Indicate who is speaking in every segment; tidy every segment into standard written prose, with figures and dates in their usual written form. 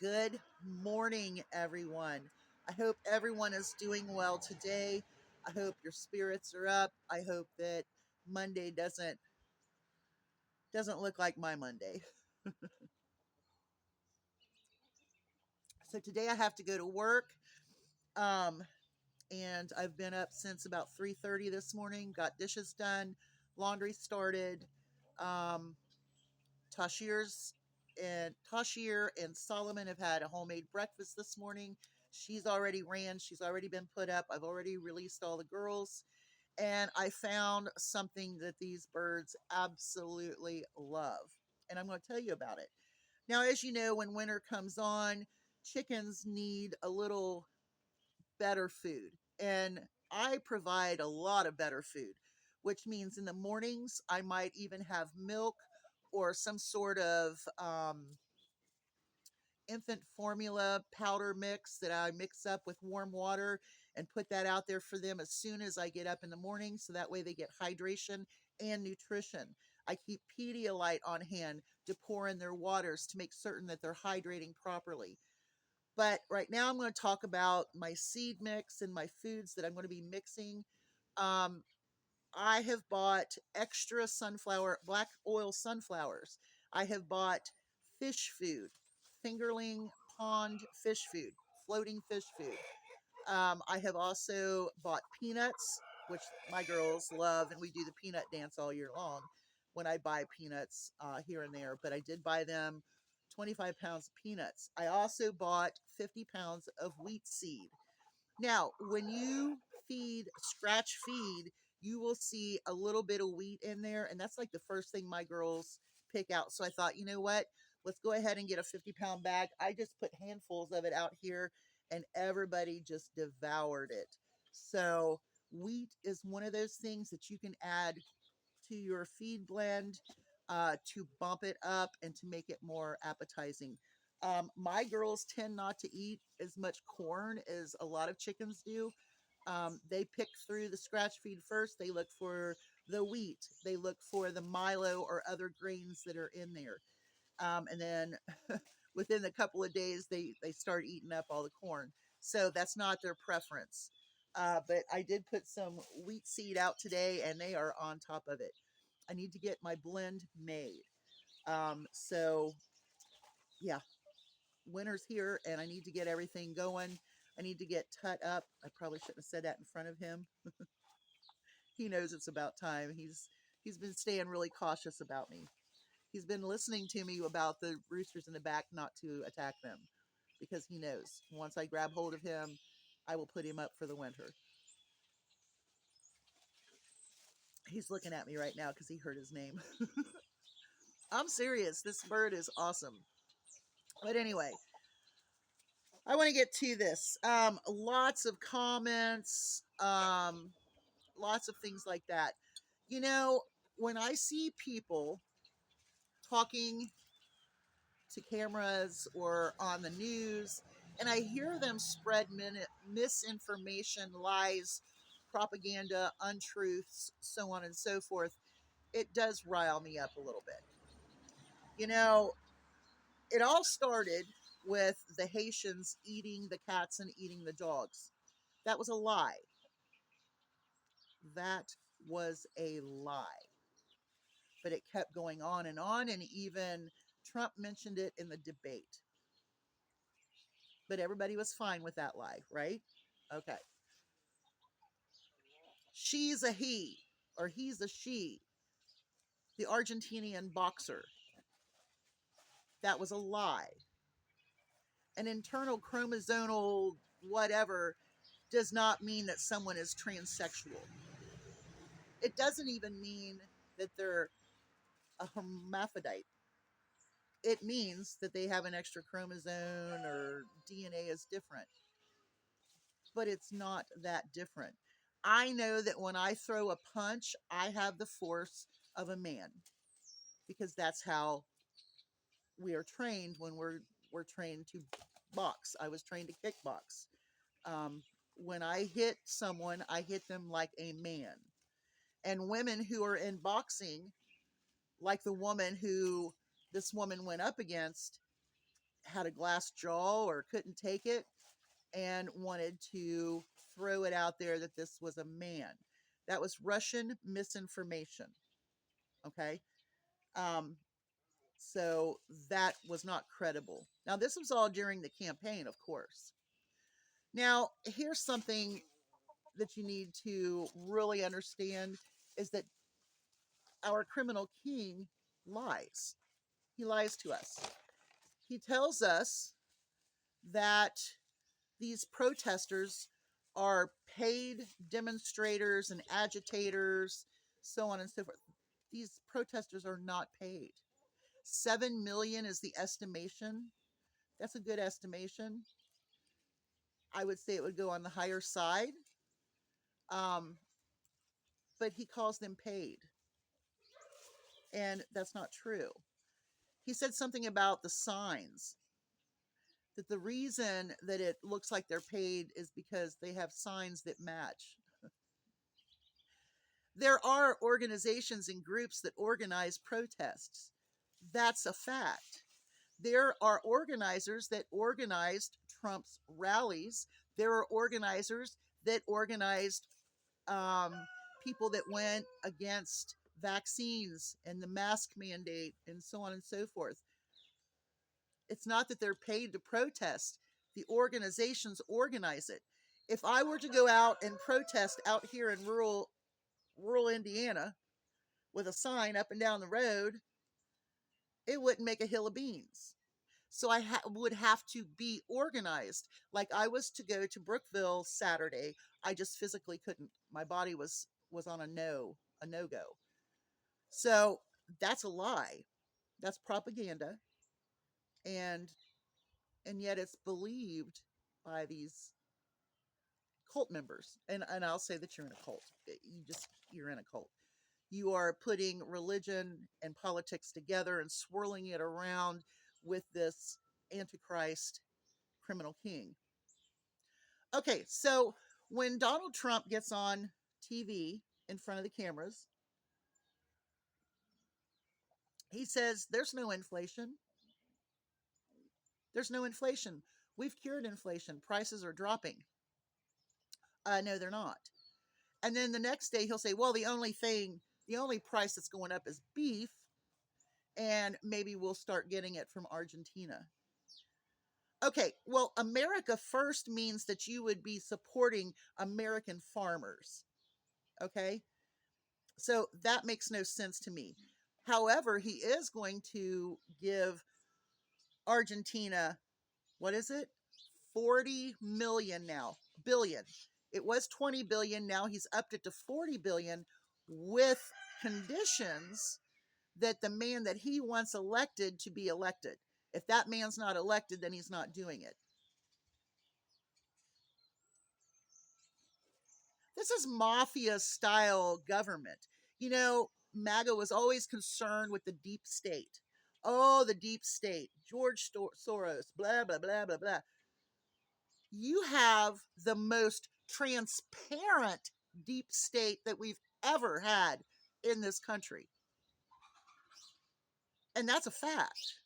Speaker 1: Good morning, everyone. I hope everyone is doing well today. I hope your spirits are up. I hope that Monday doesn't look like my Monday. So today I have to go to work. Um, and I've been up since about 3:30 this morning, got dishes done, laundry started. Um, Tashir's Tashir and Solomon have had a homemade breakfast this morning. She's already been put up. I've already released all the girls. And I found something that these birds absolutely love. And I'm going to tell you about it. Now, as you know, when winter comes on, chickens need a little better food. And I provide a lot of better food, which means in the mornings, I might even have milk or some sort of infant formula powder mix that I mix up with warm water and put that out there for them as soon as I get up in the morning. So that way they get hydration and nutrition. I keep Pedialyte on hand to pour in their waters to make certain that they're hydrating properly. But right now I'm going to talk about my seed mix and my foods that I'm going to be mixing. Um, I have bought extra black oil sunflowers. I have bought fish food, fingerling pond fish food, floating fish food. I have also bought peanuts, which my girls love, and we do the peanut dance all year long when I buy peanuts here and there. But I did buy them 25 pounds of peanuts. I also bought 50 pounds of wheat seed. Now, when you scratch feed, you will see a little bit of wheat in there, and that's like the first thing my girls pick out. So I thought, you know what? Let's go ahead and get a 50-pound bag. I just put handfuls of it out here, and everybody just devoured it. So, wheat is one of those things that you can add to your feed blend to bump it up and to make it more appetizing. My girls tend not to eat as much corn as a lot of chickens do. They pick through the scratch feed first. They look for the wheat. They look for the milo or other grains that are in there. And then within a couple of days, they start eating up all the corn. So that's not their preference. But I did put some wheat seed out today, and they are on top of it. I need to get my blend made. So yeah, winter's here, and I need to get everything going. I need to get Tut up. I probably shouldn't have said that in front of him. He knows it's about time. He's been staying really cautious about me. He's been listening to me about the roosters in the back not to attack them because he knows once I grab hold of him, I will put him up for the winter. He's looking at me right now because he heard his name. I'm serious. This bird is awesome. But anyway, I want to get to this. Lots of comments, lots of things like that. You know, when I see people talking to cameras or on the news, and I hear them spread misinformation, lies, propaganda, untruths, so on and so forth, it does rile me up a little bit. You know, it all started with the Haitians eating the cats and eating the dogs. That was a lie. That was a lie. But it kept going on, and even Trump mentioned it in the debate. But everybody was fine with that lie, right? Okay. She's a he, or he's a she. The Argentinian boxer. That was a lie. An internal chromosomal whatever does not mean that someone is transsexual. It doesn't even mean that they're a hermaphrodite. It means that they have an extra chromosome or DNA is different. But it's not that different. I know that when I throw a punch, I have the force of a man because that's how we are trained when we're trained to box. I was trained to kickbox. Um, when I hit someone, I hit them like a man. And women who are in boxing, like the woman who this woman went up against, had a glass jaw or couldn't take it and wanted to throw it out there that this was a man. That was Russian misinformation. Okay. Um, so that was not credible. Now, this was all during the campaign, of course. Now, here's something that you need to really understand is that our criminal king lies. He lies to us. He tells us that these protesters are paid demonstrators and agitators, so on and so forth. These protesters are not paid. 7 million is the estimation. That's a good estimation. I would say it would go on the higher side. Um, but he calls them paid. And that's not true. He said something about the signs, that the reason that it looks like they're paid is because they have signs that match. There are organizations and groups that organize protests. That's a fact. There are organizers that organized Trump's rallies. There are organizers that organized um, people that went against vaccines and the mask mandate and so on and so forth. It's not that they're paid to protest. The organizations organize it. If I were to go out and protest out here in rural Indiana with a sign up and down the road, it wouldn't make a hill of beans. So I would have to be organized. Like I was to go to Brookville Saturday, I just physically couldn't. My body was on a no go. So that's a lie. That's propaganda, and yet it's believed by these cult members. And I'll say that you're in a cult. You're in a cult. You are putting religion and politics together and swirling it around with this antichrist criminal king. Okay, so when Donald Trump gets on TV in front of the cameras, he says there's no inflation. There's no inflation. We've cured inflation. Prices are dropping. No, they're not. And then the next day he'll say, well, the only price that's going up is beef, and maybe we'll start getting it from Argentina. Okay, well, America first means that you would be supporting American farmers. Okay, so that makes no sense to me. However, he is going to give Argentina, what is it? 40 million now, billion. It was 20 billion. Now he's upped it to 40 billion with conditions that the man that he wants elected to be elected. If that man's not elected, then he's not doing it. This is mafia style government. MAGA was always concerned with the deep state. Oh, the deep state. George Soros, blah, blah, blah, blah, blah. You have the most transparent deep state that we've ever had in this country. And that's a fact.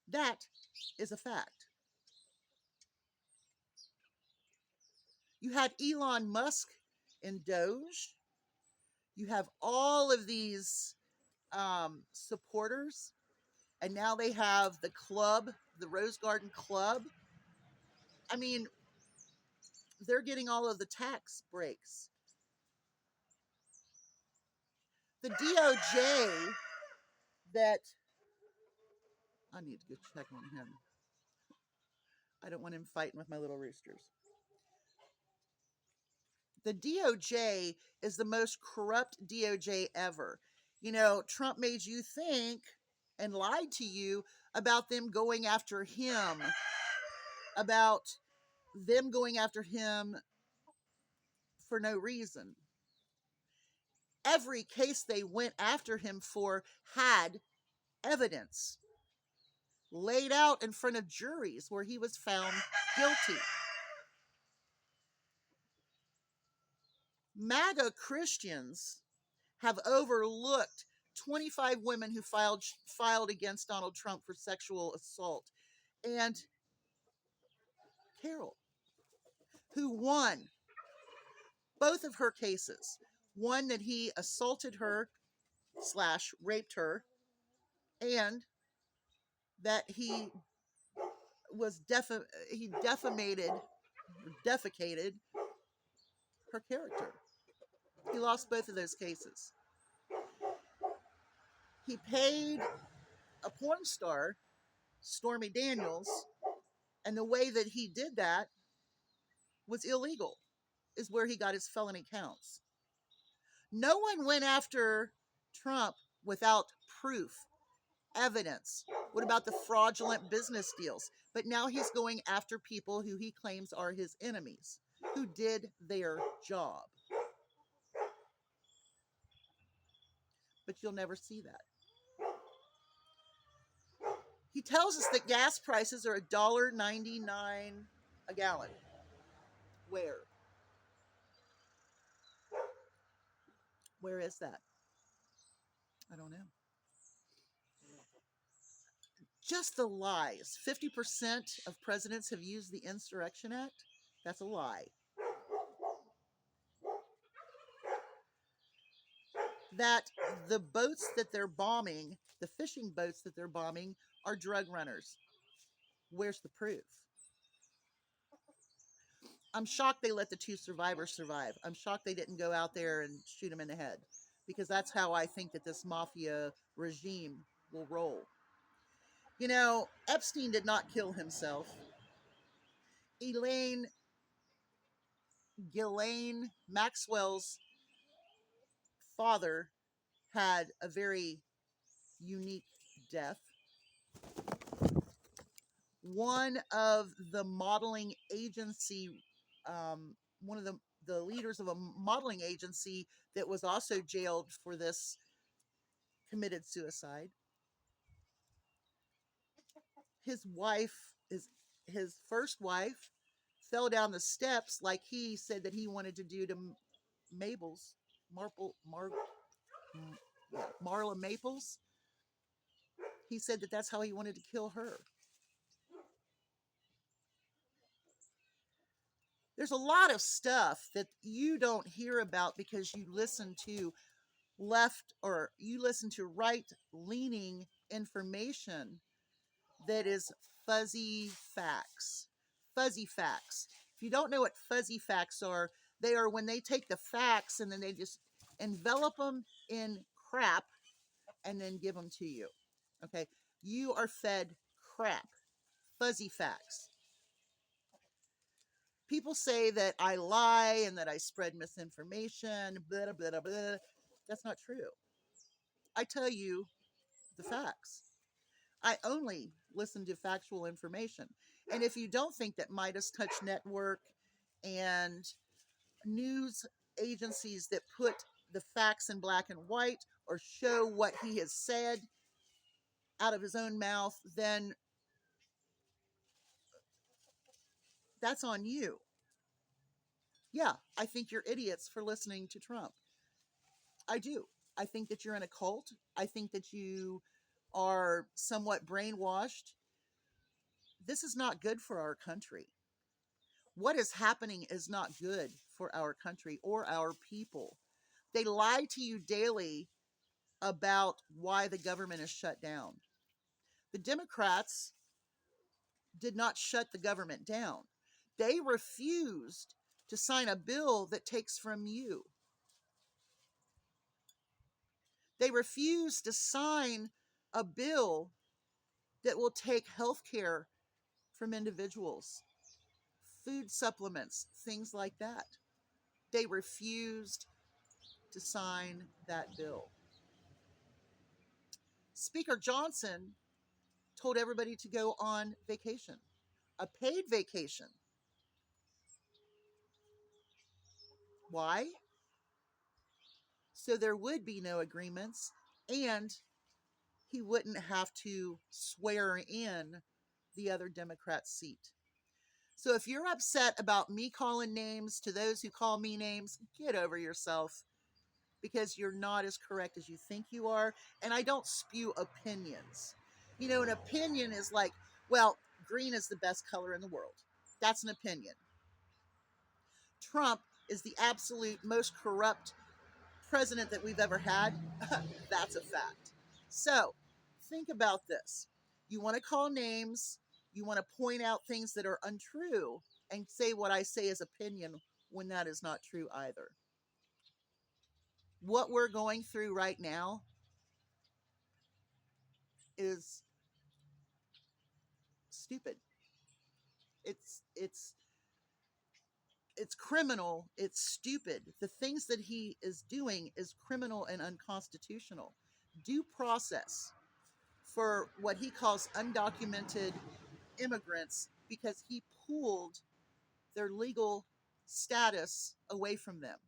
Speaker 1: That is a fact. You had Elon Musk in Doge. You have all of these supporters, and now they have the club, the Rose Garden Club. I mean, they're getting all of the tax breaks. The DOJ that I need to go check on him. I don't want him fighting with my little roosters. The DOJ is the most corrupt DOJ ever. Trump made you think and lied to you about them going after him, for no reason. Every case they went after him for had evidence laid out in front of juries where he was found guilty. MAGA Christians have overlooked 25 women who filed against Donald Trump for sexual assault. and Carol, who won both of her cases. One that he assaulted her slash raped her, and that was he defamated or defecated her character. He lost both of those cases. He paid a porn star, Stormy Daniels, and the way that he did that was illegal, is where he got his felony counts. No one went after Trump without proof, evidence. What about the fraudulent business deals? But now he's going after people who he claims are his enemies, who did their job. But you'll never see that. He tells us that gas prices are $1.99 a gallon. Where? Where is that? I don't know. Just the lies. 50% of presidents have used the Insurrection Act. That's a lie. That the boats that they're bombing, the fishing boats that they're bombing, are drug runners. Where's the proof? I'm shocked they let the 2 survivors survive. I'm shocked they didn't go out there and shoot them in the head, because that's how I think that this mafia regime will roll. You know, Epstein did not kill himself. Ghislaine Maxwell's father had a very unique death. One of the modeling agency, one of the leaders of a modeling agency that was also jailed for this, committed suicide. His first wife fell down the steps like he said that he wanted to do to Marla Maples. He said that that's how he wanted to kill her. There's a lot of stuff that you don't hear about because you listen to right leaning information that is fuzzy facts. Fuzzy facts. If you don't know what fuzzy facts are, they are when they take the facts and then they just envelop them in crap and then give them to you. Okay? You are fed crap. Fuzzy facts. People say that I lie and that I spread misinformation, blah, blah, blah, blah. That's not true. I tell you the facts. I only listen to factual information. And if you don't think that Midas Touch Network and news agencies that put the facts in black and white or show what he has said out of his own mouth, then that's on you. Yeah, I think you're idiots for listening to Trump. I do. I think that you're in a cult. I think that you are somewhat brainwashed. This is not good for our country. What is happening is not good for our country or our people. They lie to you daily about why the government is shut down. The Democrats did not shut the government down. They refused to sign a bill that takes from you. They refused to sign a bill that will take health care from individuals, food supplements, things like that. They refused to sign that bill. Speaker Johnson told everybody to go on vacation, a paid vacation. Why? So there would be no agreements and he wouldn't have to swear in the other Democrat's seat. So if you're upset about me calling names to those who call me names, get over yourself, because you're not as correct as you think you are. And I don't spew opinions. You know, an opinion is like, well, green is the best color in the world. That's an opinion. Trump is the absolute most corrupt president that we've ever had. That's a fact. So think about this. You want to call names, you want to point out things that are untrue, and say what I say is opinion when that is not true either. What we're going through right now is stupid. It's it's criminal, it's stupid. The things that he is doing is criminal and unconstitutional. Due process for what he calls undocumented immigrants because he pulled their legal status away from them.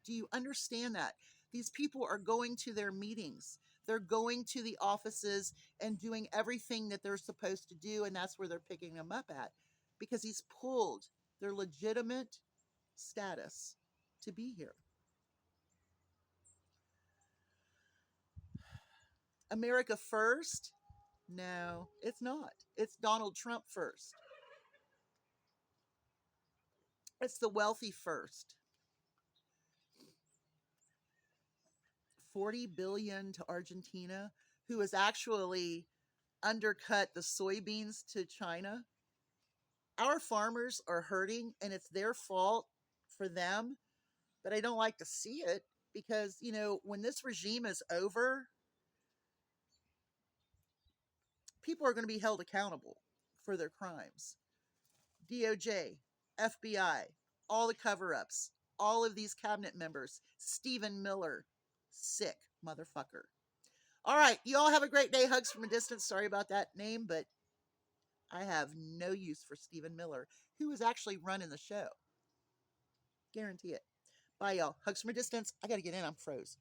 Speaker 1: Do you understand that? These people are going to their meetings. They're going to the offices and doing everything that they're supposed to do, and that's where they're picking them up at because he's pulled their legitimate status to be here. America first? No, it's not. It's Donald Trump first. It's the wealthy first. 40 billion to Argentina, who has actually undercut the soybeans to China. Our farmers are hurting and it's their fault for them, but I don't like to see it because, when this regime is over, people are going to be held accountable for their crimes. DOJ, FBI, all the cover ups, all of these cabinet members, Stephen Miller, sick motherfucker. All right, you all have a great day. Hugs from a distance. Sorry about that name, but I have no use for Stephen Miller, who is actually running the show. Guarantee it. Bye, y'all. Hugs from a distance. I got to get in. I'm froze.